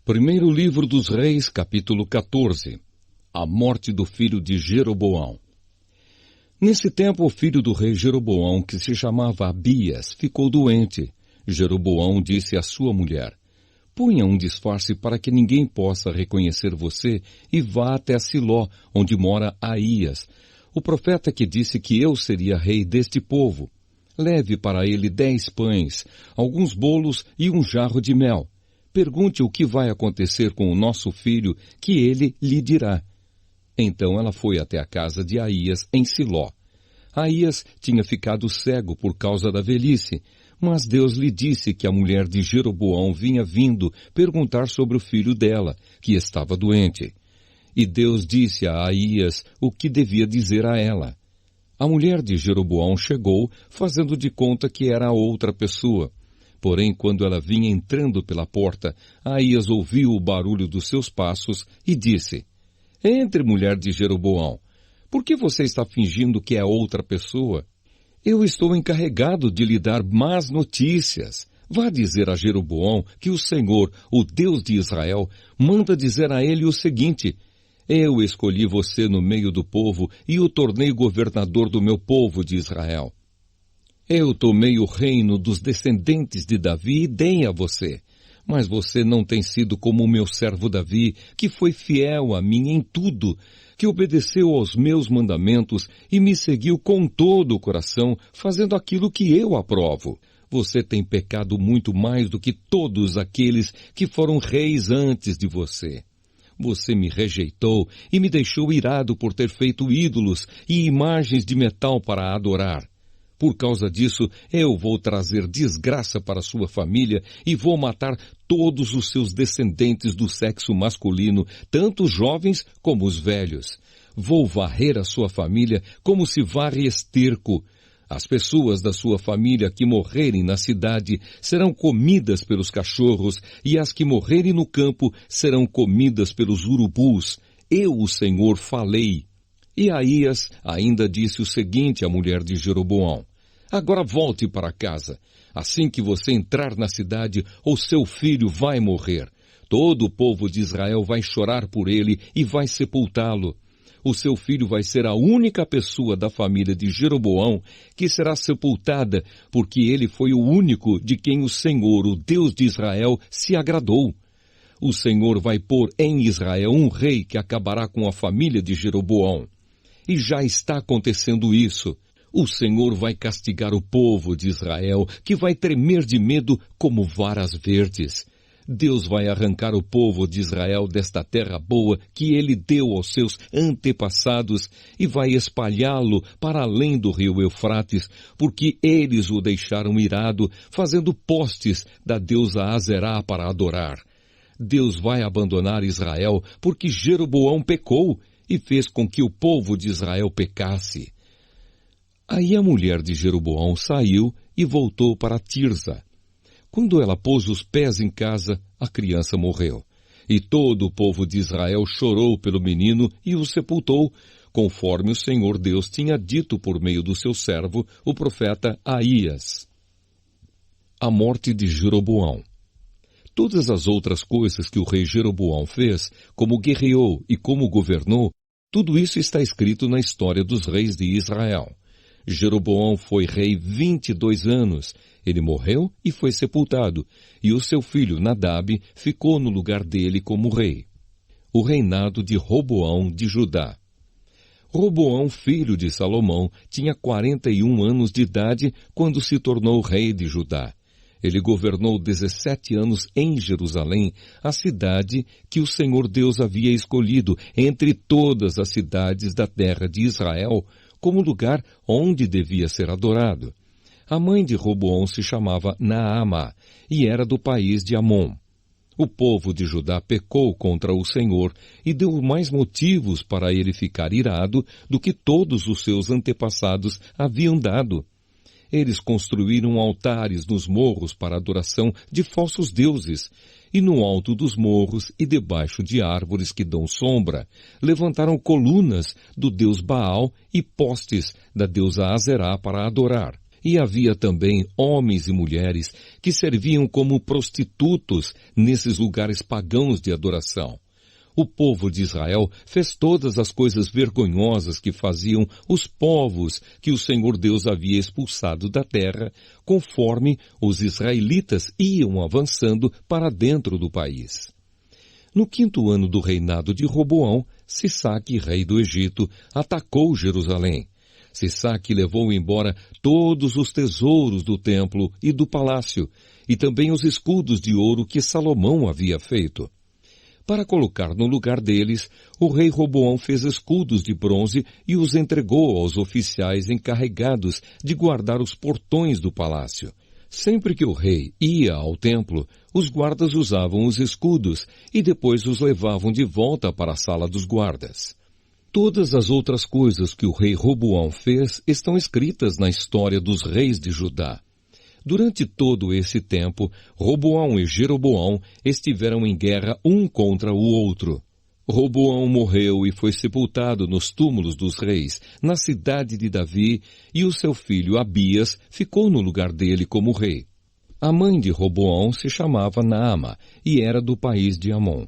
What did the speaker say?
Primeiro livro dos Reis, capítulo 14. A morte do filho de Jeroboão. Nesse tempo, o filho do rei Jeroboão, que se chamava Abias, ficou doente. Jeroboão disse à sua mulher: ponha um disfarce para que ninguém possa reconhecer você e vá até Siló, onde mora Aías, o profeta que disse que eu seria rei deste povo. Leve para ele 10 pães, alguns bolos e um jarro de mel. Pergunte o que vai acontecer com o nosso filho, que ele lhe dirá. Então ela foi até a casa de Aías, em Siló. Aías tinha ficado cego por causa da velhice, mas Deus lhe disse que a mulher de Jeroboão vinha vindo perguntar sobre o filho dela, que estava doente. E Deus disse a Aías o que devia dizer a ela. A mulher de Jeroboão chegou, fazendo de conta que era outra pessoa. Porém, quando ela vinha entrando pela porta, Aías ouviu o barulho dos seus passos e disse: entre, mulher de Jeroboão. Por que você está fingindo que é outra pessoa? Eu estou encarregado de lhe dar más notícias. Vá dizer a Jeroboão que o Senhor, o Deus de Israel, manda dizer a ele o seguinte: eu escolhi você no meio do povo e o tornei governador do meu povo de Israel. Eu tomei o reino dos descendentes de Davi e dei a você. Mas você não tem sido como o meu servo Davi, que foi fiel a mim em tudo, que obedeceu aos meus mandamentos e me seguiu com todo o coração, fazendo aquilo que eu aprovo. Você tem pecado muito mais do que todos aqueles que foram reis antes de você. Você me rejeitou e me deixou irado por ter feito ídolos e imagens de metal para adorar. Por causa disso, eu vou trazer desgraça para sua família e vou matar todos os seus descendentes do sexo masculino, tanto os jovens como os velhos. Vou varrer a sua família como se varre esterco. As pessoas da sua família que morrerem na cidade serão comidas pelos cachorros, e as que morrerem no campo serão comidas pelos urubus. Eu, o Senhor, falei. E Aías ainda disse o seguinte à mulher de Jeroboão: agora volte para casa. Assim que você entrar na cidade, o seu filho vai morrer. Todo o povo de Israel vai chorar por ele e vai sepultá-lo. O seu filho vai ser a única pessoa da família de Jeroboão que será sepultada, porque ele foi o único de quem o Senhor, o Deus de Israel, se agradou. O Senhor vai pôr em Israel um rei que acabará com a família de Jeroboão. E já está acontecendo isso. O Senhor vai castigar o povo de Israel, que vai tremer de medo como varas verdes. Deus vai arrancar o povo de Israel desta terra boa que ele deu aos seus antepassados e vai espalhá-lo para além do rio Eufrates, porque eles o deixaram irado, fazendo postes da deusa Azerá para adorar. Deus vai abandonar Israel porque Jeroboão pecou e fez com que o povo de Israel pecasse. Aí a mulher de Jeroboão saiu e voltou para Tirza. Quando ela pôs os pés em casa, a criança morreu. E todo o povo de Israel chorou pelo menino e o sepultou, conforme o Senhor Deus tinha dito por meio do seu servo, o profeta Aías. A morte de Jeroboão. Todas as outras coisas que o rei Jeroboão fez, como guerreou e como governou, tudo isso está escrito na história dos reis de Israel. Jeroboão foi rei 22 anos. Ele morreu e foi sepultado, e o seu filho Nadab ficou no lugar dele como rei. O reinado de Roboão de Judá. Roboão, filho de Salomão, tinha 41 anos de idade quando se tornou rei de Judá. Ele governou 17 anos em Jerusalém, a cidade que o Senhor Deus havia escolhido entre todas as cidades da terra de Israel, como lugar onde devia ser adorado. A mãe de Roboão se chamava Naamá e era do país de Amon. O povo de Judá pecou contra o Senhor e deu mais motivos para ele ficar irado do que todos os seus antepassados haviam dado. Eles construíram altares nos morros para adoração de falsos deuses, e no alto dos morros e debaixo de árvores que dão sombra, levantaram colunas do deus Baal e postes da deusa Azerá para adorar. e havia também homens e mulheres que serviam como prostitutos nesses lugares pagãos de adoração. O povo de Israel fez todas as coisas vergonhosas que faziam os povos que o Senhor Deus havia expulsado da terra, conforme os israelitas iam avançando para dentro do país. No 5º ano do reinado de Roboão, Sisaque, rei do Egito, atacou Jerusalém. Sisaque levou embora todos os tesouros do templo e do palácio, e também os escudos de ouro que Salomão havia feito. Para colocar no lugar deles, o rei Roboão fez escudos de bronze e os entregou aos oficiais encarregados de guardar os portões do palácio. Sempre que o rei ia ao templo, os guardas usavam os escudos e depois os levavam de volta para a sala dos guardas. Todas as outras coisas que o rei Roboão fez estão escritas na história dos reis de Judá. Durante todo esse tempo, Roboão e Jeroboão estiveram em guerra um contra o outro. Roboão morreu e foi sepultado nos túmulos dos reis, na cidade de Davi, e o seu filho Abias ficou no lugar dele como rei. A mãe de Roboão se chamava Naama e era do país de Amon.